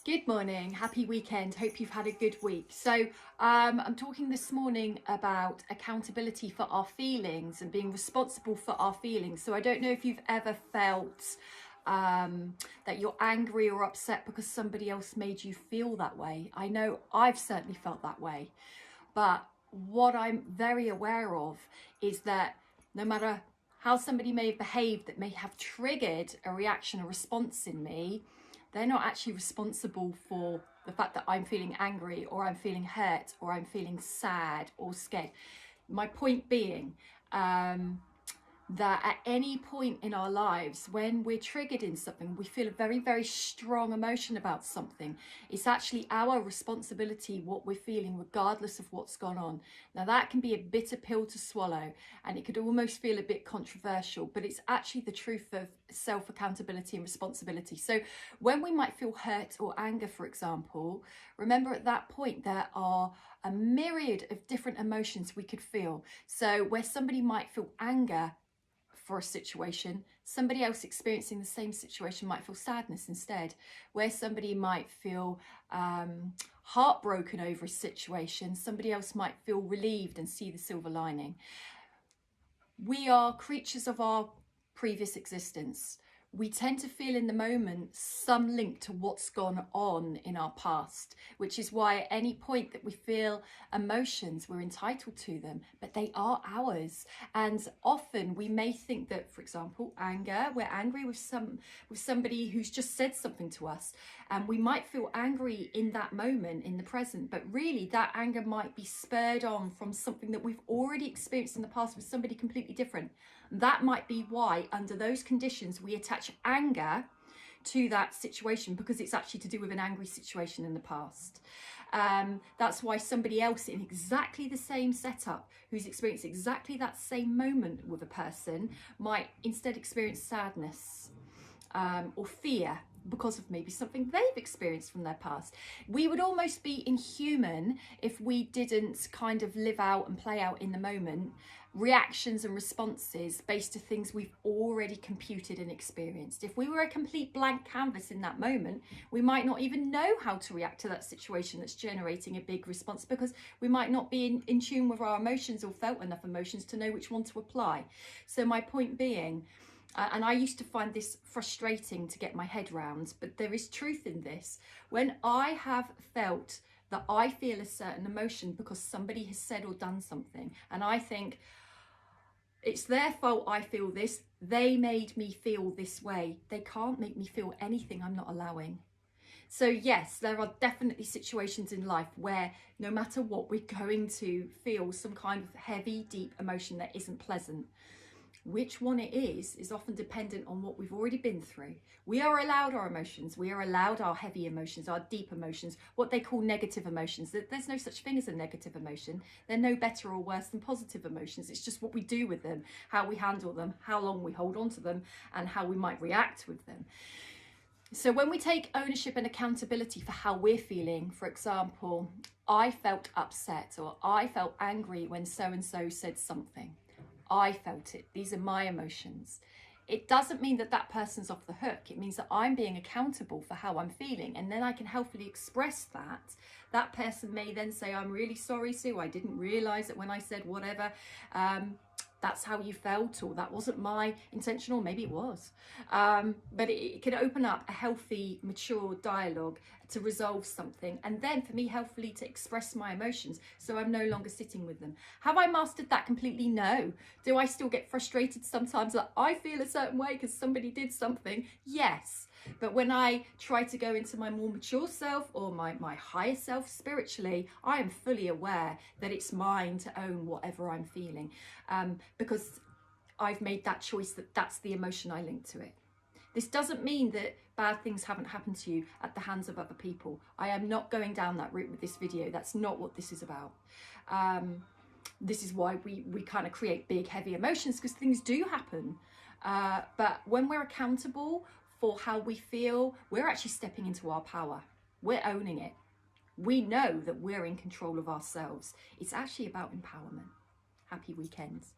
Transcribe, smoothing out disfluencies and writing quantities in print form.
Good morning, happy weekend, hope you've had a good week. So I'm talking this morning about accountability for our feelings and being responsible for our feelings. So I don't know if you've ever felt that you're angry or upset because somebody else made you feel that way. I know I've certainly felt that way, but what I'm very aware of is that no matter how somebody may have behaved that may have triggered a reaction, a response in me, they're not actually responsible for the fact that I'm feeling angry or I'm feeling hurt or I'm feeling sad or scared. My point being that at any point in our lives, when we're triggered in something, we feel a very, very strong emotion about something. It's actually our responsibility what we're feeling, regardless of what's gone on. Now, that can be a bitter pill to swallow, and it could almost feel a bit controversial, but it's actually the truth of self-accountability and responsibility. So when we might feel hurt or anger, for example, remember at that point, there are a myriad of different emotions we could feel. So where somebody might feel anger for a situation, somebody else experiencing the same situation might feel sadness instead. Where somebody might feel heartbroken over a situation, somebody else might feel relieved and see the silver lining. We are creatures of our previous existence. We tend to feel in the moment some link to what's gone on in our past, which is why at any point that we feel emotions, we're entitled to them, but they are ours. And often we may think that, for example, anger, we're angry with somebody who's just said something to us, and we might feel angry in that moment in the present, but really that anger might be spurred on from something that we've already experienced in the past with somebody completely different. That might be why, under those conditions, we attach anger to that situation, because it's actually to do with an angry situation in the past. That's why somebody else in exactly the same setup, who's experienced exactly that same moment with a person, might instead experience sadness or fear because of maybe something they've experienced from their past. We would almost be inhuman if we didn't kind of live out and play out in the moment reactions and responses based on things we've already computed and experienced. If we were a complete blank canvas in that moment, we might not even know how to react to that situation that's generating a big response, because we might not be in tune with our emotions or felt enough emotions to know which one to apply. So my point being, and I used to find this frustrating to get my head round, but there is truth in this. When I have felt that I feel a certain emotion because somebody has said or done something, and I think it's their fault I feel this, they made me feel this way. They can't make me feel anything I'm not allowing. So yes, there are definitely situations in life where no matter what, we're going to feel some kind of heavy, deep emotion that isn't pleasant. Which one it is often dependent on what we've already been through. We are allowed our emotions. We are allowed our heavy emotions, our deep emotions, what they call negative emotions. There's no such thing as a negative emotion. They're no better or worse than positive emotions. It's just what we do with them, how we handle them, how long we hold on to them, and how we might react with them. So when we take ownership and accountability for how we're feeling, for example, I felt upset or I felt angry when so-and-so said something. I felt it. These are my emotions. It doesn't mean that that person's off the hook. It means that I'm being accountable for how I'm feeling, and then I can helpfully express that. That person may then say, I'm really sorry, Sue. I didn't realise that when I said whatever, that's how you felt, or that wasn't my intention, or maybe it was. But it can open up a healthy, mature dialogue to resolve something, and then for me helpfully to express my emotions, so I'm no longer sitting with them. Have I mastered that completely? No. Do I still get frustrated sometimes that I feel a certain way because somebody did something? Yes. But when I try to go into my more mature self, or my higher self spiritually, I am fully aware that it's mine to own whatever I'm feeling, because I've made that choice that that's the emotion I link to it. This doesn't mean that bad things haven't happened to you at the hands of other people. I am not going down that route with this video. That's not what this is about. This is why we kind of create big, heavy emotions, because things do happen. But when we're accountable for how we feel, we're actually stepping into our power. We're owning it. We know that we're in control of ourselves. It's actually about empowerment. Happy weekends.